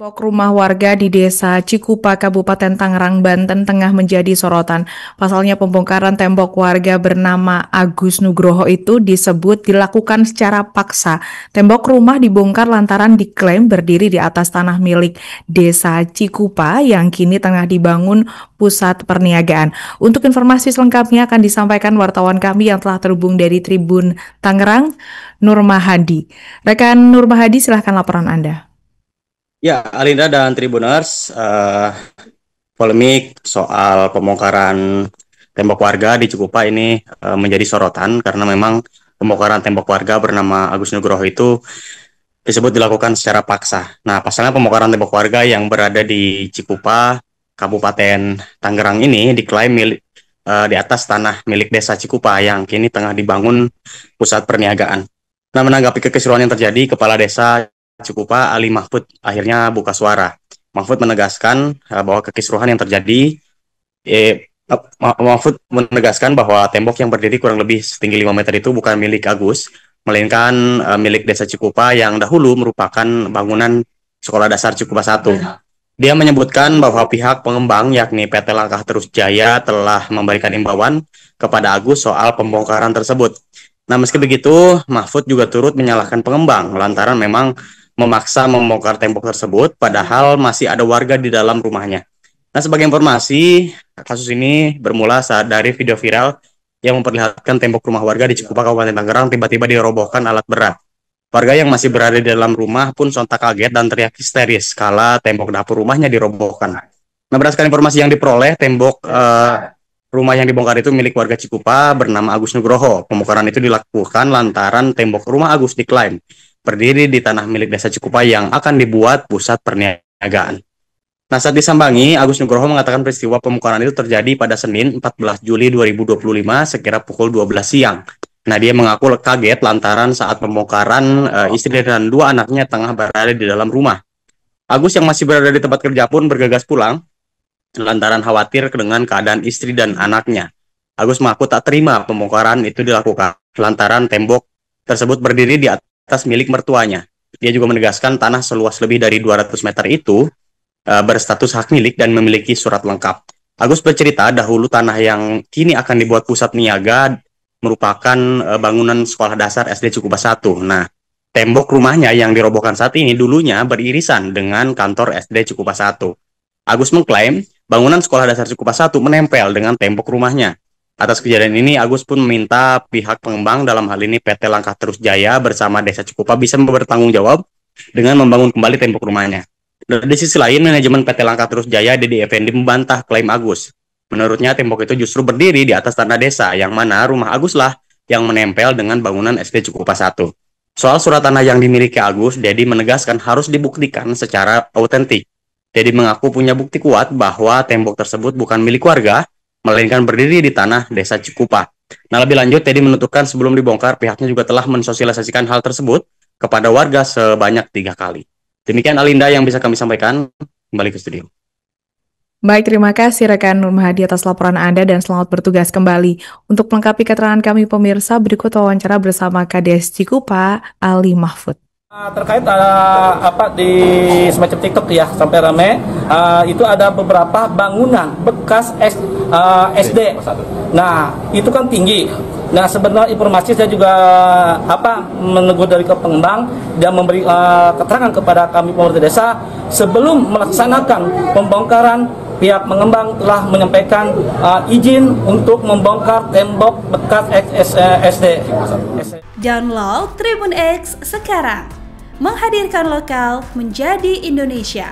Tembok rumah warga di Desa Cikupa, Kabupaten Tangerang, Banten tengah menjadi sorotan. Pasalnya pembongkaran tembok warga bernama Agus Nugroho itu disebut dilakukan secara paksa. Tembok rumah dibongkar lantaran diklaim berdiri di atas tanah milik Desa Cikupa yang kini tengah dibangun pusat perniagaan. Untuk informasi selengkapnya akan disampaikan wartawan kami yang telah terhubung dari Tribun Tangerang, Nur Mahadi. Rekan Nur Mahadi, silahkan laporan Anda. Ya, Alinda dan Tribuners, polemik soal pembongkaran tembok warga di Cikupa ini menjadi sorotan karena memang pembongkaran tembok warga bernama Agus Nugroho itu disebut dilakukan secara paksa. Nah, pasalnya pembongkaran tembok warga yang berada di Cikupa, Kabupaten Tangerang ini diklaim di atas tanah milik Desa Cikupa yang kini tengah dibangun pusat perniagaan. Nah, menanggapi kekisruhan yang terjadi, Kepala Desa Cikupa Ali Mahfud akhirnya buka suara. Mahfud menegaskan bahwa kekisruhan yang terjadi Mahfud menegaskan bahwa tembok yang berdiri kurang lebih setinggi 5 meter itu bukan milik Agus, melainkan milik Desa Cikupa yang dahulu merupakan bangunan Sekolah Dasar Cikupa 1. Dia menyebutkan bahwa pihak pengembang yakni PT Langkah Terus Jaya telah memberikan imbauan kepada Agus soal pembongkaran tersebut. Nah, meski begitu, Mahfud juga turut menyalahkan pengembang lantaran memang memaksa membongkar tembok tersebut padahal masih ada warga di dalam rumahnya. Nah, sebagai informasi, kasus ini bermula saat dari video viral yang memperlihatkan tembok rumah warga di Cikupa, Kabupaten Tangerang tiba-tiba dirobohkan alat berat. Warga yang masih berada di dalam rumah pun sontak kaget dan teriak histeris kala tembok dapur rumahnya dirobohkan. Nah, berdasarkan informasi yang diperoleh, tembok rumah yang dibongkar itu milik warga Cikupa bernama Agus Nugroho. Pembongkaran itu dilakukan lantaran tembok rumah Agus diklaim berdiri di tanah milik Desa Cikupa yang akan dibuat pusat perniagaan. Nah, saat disambangi, Agus Nugroho mengatakan peristiwa pembongkaran itu terjadi pada Senin 14 Juli 2025 sekira pukul 12 siang. Nah, dia mengaku kaget lantaran saat pembongkaran istri dan 2 anaknya tengah berada di dalam rumah. Agus yang masih berada di tempat kerja pun bergegas pulang lantaran khawatir dengan keadaan istri dan anaknya. Agus mengaku tak terima pembongkaran itu dilakukan lantaran tembok tersebut berdiri di atas milik mertuanya. Dia juga menegaskan tanah seluas lebih dari 200 meter itu berstatus hak milik dan memiliki surat lengkap. Agus bercerita dahulu tanah yang kini akan dibuat pusat niaga merupakan bangunan Sekolah Dasar SD Cikupa 1. Nah, tembok rumahnya yang dirobohkan saat ini dulunya beririsan dengan kantor SD Cikupa 1. Agus mengklaim bangunan Sekolah Dasar Cikupa 1 menempel dengan tembok rumahnya. Atas kejadian ini, Agus pun meminta pihak pengembang, dalam hal ini PT Langkah Terus Jaya bersama Desa Cikupa bisa bertanggung jawab dengan membangun kembali tembok rumahnya. Dan di sisi lain, manajemen PT Langkah Terus Jaya, Dede Effendi, membantah klaim Agus. Menurutnya, tembok itu justru berdiri di atas tanah desa, yang mana rumah Agus lah yang menempel dengan bangunan SD Cikupa 1. Soal surat tanah yang dimiliki Agus, Dedi menegaskan harus dibuktikan secara autentik. Dedi mengaku punya bukti kuat bahwa tembok tersebut bukan milik warga, melainkan berdiri di tanah Desa Cikupa. Nah, lebih lanjut, Teddy menuturkan sebelum dibongkar, pihaknya juga telah mensosialisasikan hal tersebut kepada warga sebanyak 3 kali. Demikian Alinda yang bisa kami sampaikan. Kembali ke studio. Baik, terima kasih rekan Nur Mahadi atas laporan Anda dan selamat bertugas kembali. Untuk melengkapi keterangan kami pemirsa, berikut wawancara bersama Kades Cikupa, Ali Mahfud. Terkait di semacam TikTok ya sampai rame, itu ada beberapa bangunan bekas SD. Nah, itu kan tinggi. Nah, sebenarnya informasi saya juga menegur dari ke pengembang dan memberi keterangan kepada kami pemerintah desa sebelum melaksanakan pembongkaran. Pihak pengembang telah menyampaikan izin untuk membongkar tembok bekas SD. Download Tribun X sekarang, menghadirkan lokal menjadi Indonesia.